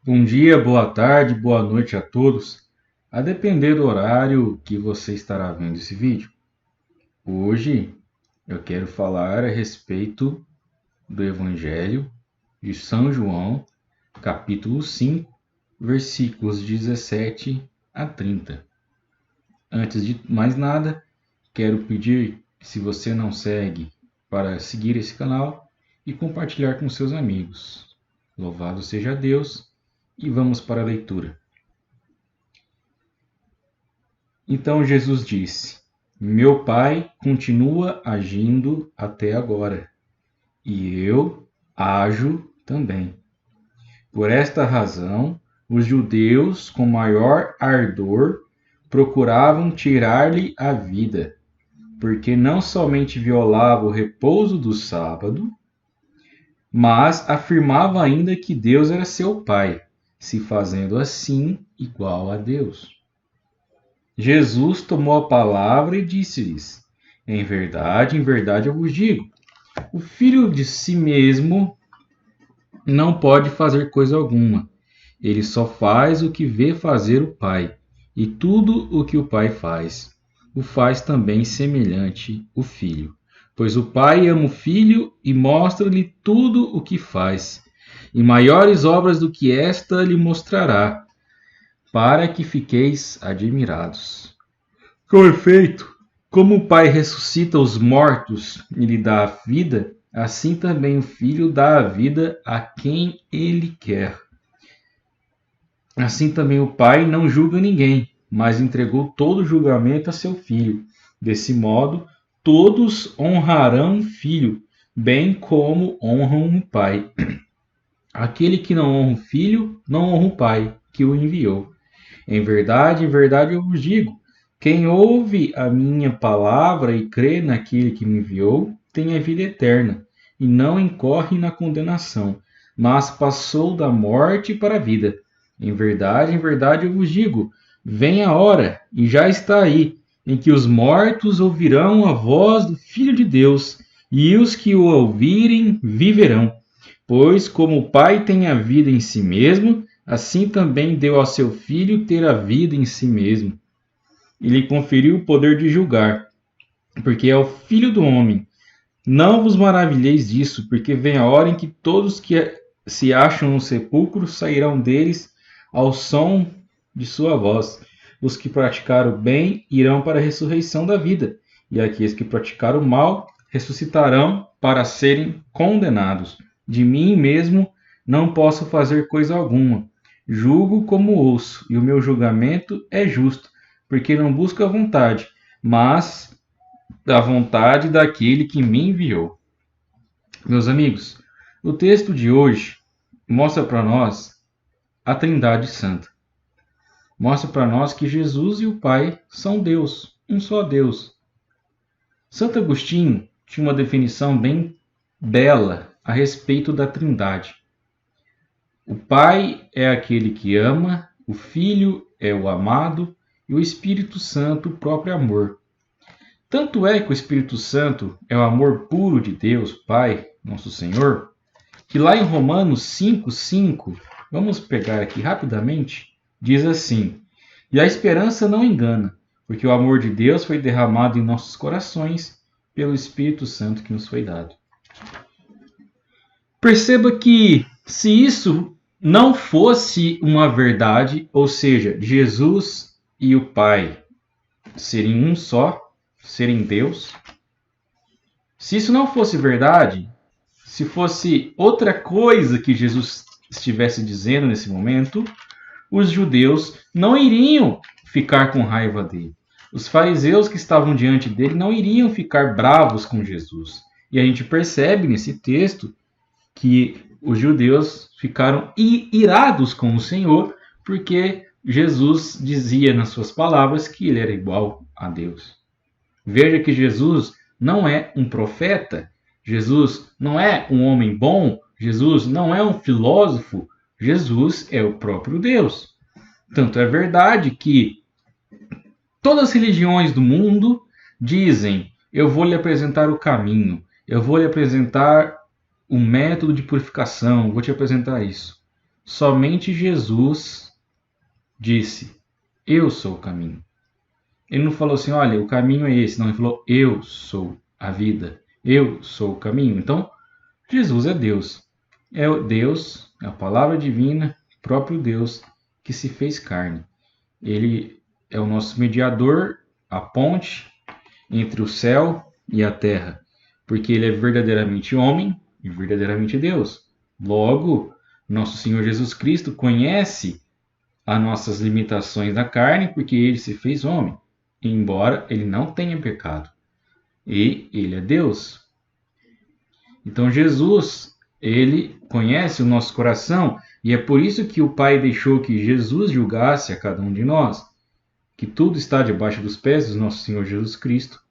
Bom dia, boa tarde, boa noite a todos, a depender do horário que você estará vendo esse vídeo. Hoje eu quero falar a respeito do Evangelho de São João, capítulo 5, versículos 17 a 30. Antes de mais nada, quero pedir que, se você não segue, para seguir esse canal e compartilhar com seus amigos. Louvado seja Deus! E vamos para a leitura. Então Jesus disse: Meu Pai continua agindo até agora, e eu ajo também. Por esta razão, os judeus, com maior ardor, procuravam tirar-lhe a vida, porque não somente violava o repouso do sábado, mas afirmava ainda que Deus era seu Pai, se fazendo assim igual a Deus. Jesus tomou a palavra e disse-lhes: em verdade eu vos digo, o filho de si mesmo não pode fazer coisa alguma. Ele só faz o que vê fazer o Pai, e tudo o que o Pai faz, o faz também semelhante o Filho. Pois o Pai ama o Filho e mostra-lhe tudo o que faz, e maiores obras do que esta lhe mostrará, para que fiqueis admirados. Com efeito, como o Pai ressuscita os mortos e lhe dá a vida, assim também o Filho dá a vida a quem ele quer. Assim também o Pai não julga ninguém, mas entregou todo o julgamento a seu Filho. Desse modo, todos honrarão o Filho, bem como honram o Pai. Aquele que não honra o Filho, não honra o Pai, que o enviou. Em verdade eu vos digo, quem ouve a minha palavra e crê naquele que me enviou, tem a vida eterna, e não incorre na condenação, mas passou da morte para a vida. Em verdade eu vos digo, vem a hora, e já está aí, em que os mortos ouvirão a voz do Filho de Deus, e os que o ouvirem viverão. Pois como o Pai tem a vida em si mesmo, assim também deu ao seu Filho ter a vida em si mesmo. E lhe conferiu o poder de julgar, porque é o Filho do homem. Não vos maravilheis disso, porque vem a hora em que todos que se acham no sepulcro sairão deles ao som de sua voz. Os que praticaram o bem irão para a ressurreição da vida, e aqueles que praticaram o mal ressuscitarão para serem condenados. De mim mesmo não posso fazer coisa alguma. Julgo como ouço, e o meu julgamento é justo, porque não busco a vontade, mas a vontade daquele que me enviou. Meus amigos, o texto de hoje mostra para nós a Trindade Santa. Mostra para nós que Jesus e o Pai são Deus, um só Deus. Santo Agostinho tinha uma definição bem bela a respeito da Trindade. O Pai é aquele que ama, o Filho é o amado e o Espírito Santo o próprio amor. Tanto é que o Espírito Santo é o amor puro de Deus, Pai, nosso Senhor, que lá em Romanos 5:5, vamos pegar aqui rapidamente, diz assim: E a esperança não engana, porque o amor de Deus foi derramado em nossos corações pelo Espírito Santo que nos foi dado. Perceba que se isso não fosse uma verdade, ou seja, Jesus e o Pai serem um só, serem Deus, se isso não fosse verdade, se fosse outra coisa que Jesus estivesse dizendo nesse momento, os judeus não iriam ficar com raiva dele. Os fariseus que estavam diante dele não iriam ficar bravos com Jesus. E a gente percebe nesse texto que os judeus ficaram irados com o Senhor, porque Jesus dizia nas suas palavras que ele era igual a Deus. Veja que Jesus não é um profeta, Jesus não é um homem bom, Jesus não é um filósofo, Jesus é o próprio Deus. Tanto é verdade que todas as religiões do mundo dizem: eu vou lhe apresentar o caminho, eu vou lhe apresentar o método de purificação, vou te apresentar isso. somente Jesus disse: eu sou o caminho. Ele não falou assim, olha, o caminho é esse. Não, ele falou, eu sou a vida. Eu sou o caminho. Então, Jesus é Deus. É Deus, é a palavra divina, o próprio Deus que se fez carne. Ele é o nosso mediador, a ponte entre o céu e a terra. Porque ele é verdadeiramente homem e verdadeiramente Deus. Logo, nosso Senhor Jesus Cristo conhece as nossas limitações na carne, porque ele se fez homem, embora ele não tenha pecado. E ele é Deus. Então Jesus, ele conhece o nosso coração, e é por isso que o Pai deixou que Jesus julgasse a cada um de nós, que tudo está debaixo dos pés do nosso Senhor Jesus Cristo,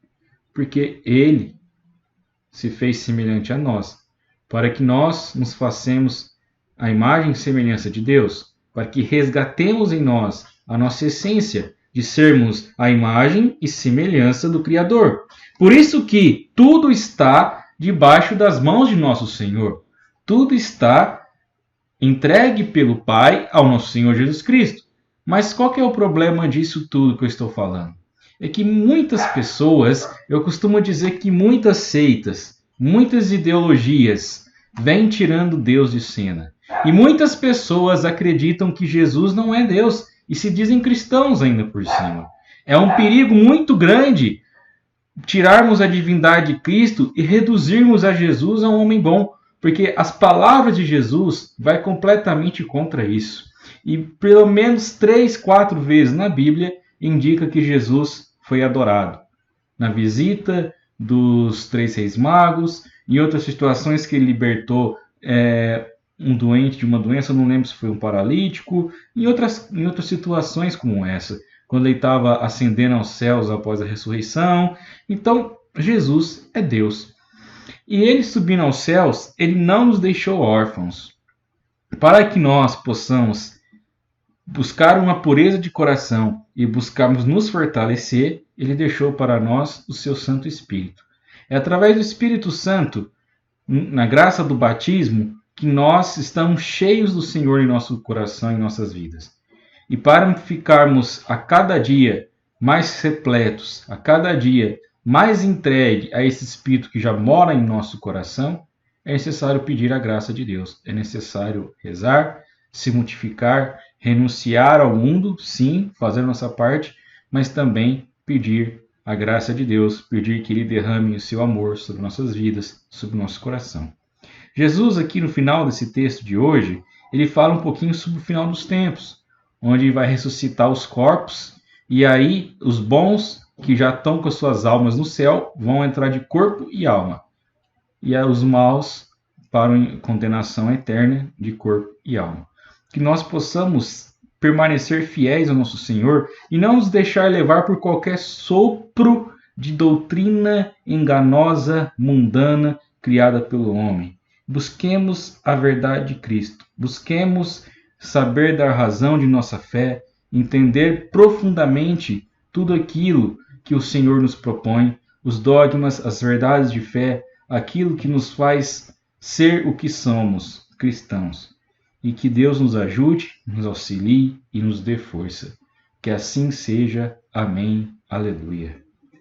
porque ele se fez semelhante a nós, para que nós nos façamos a imagem e semelhança de Deus, para que resgatemos em nós a nossa essência de sermos a imagem e semelhança do Criador. Por isso que tudo está debaixo das mãos de nosso Senhor. Tudo está entregue pelo Pai ao nosso Senhor Jesus Cristo. Mas qual que é o problema disso tudo que eu estou falando? É que muitas pessoas, eu costumo dizer que muitas seitas, muitas ideologias vêm tirando Deus de cena. E muitas pessoas acreditam que Jesus não é Deus e se dizem cristãos ainda por cima. É um perigo muito grande tirarmos a divindade de Cristo e reduzirmos a Jesus a um homem bom, porque as palavras de Jesus vai completamente contra isso. E pelo menos 3, 4 vezes na Bíblia indica que Jesus foi adorado. Na visita dos 3 reis magos, em outras situações que ele libertou um doente de uma doença, não lembro se foi um paralítico, em outras situações como essa, quando ele estava ascendendo aos céus após a ressurreição. Então, Jesus é Deus. E ele subindo aos céus, ele não nos deixou órfãos. Para que nós possamos buscar uma pureza de coração e buscarmos nos fortalecer, ele deixou para nós o seu Santo Espírito. É através do Espírito Santo, na graça do batismo, que nós estamos cheios do Senhor em nosso coração e em nossas vidas. E para ficarmos a cada dia mais repletos, a cada dia mais entregue a esse Espírito que já mora em nosso coração, é necessário pedir a graça de Deus. É necessário rezar, se mortificar, renunciar ao mundo, sim, fazer nossa parte, mas também pedir a graça de Deus, pedir que Ele derrame o seu amor sobre nossas vidas, sobre o nosso coração. Jesus, aqui no final desse texto de hoje, ele fala um pouquinho sobre o final dos tempos, onde ele vai ressuscitar os corpos, e aí os bons, que já estão com as suas almas no céu, vão entrar de corpo e alma. E aí os maus para a condenação eterna de corpo e alma. Que nós possamos permanecer fiéis ao nosso Senhor e não nos deixar levar por qualquer sopro de doutrina enganosa, mundana, criada pelo homem. Busquemos a verdade de Cristo. Busquemos saber da razão de nossa fé, entender profundamente tudo aquilo que o Senhor nos propõe, os dogmas, as verdades de fé, aquilo que nos faz ser o que somos, cristãos. E que Deus nos ajude, nos auxilie e nos dê força. Que assim seja. Amém. Aleluia.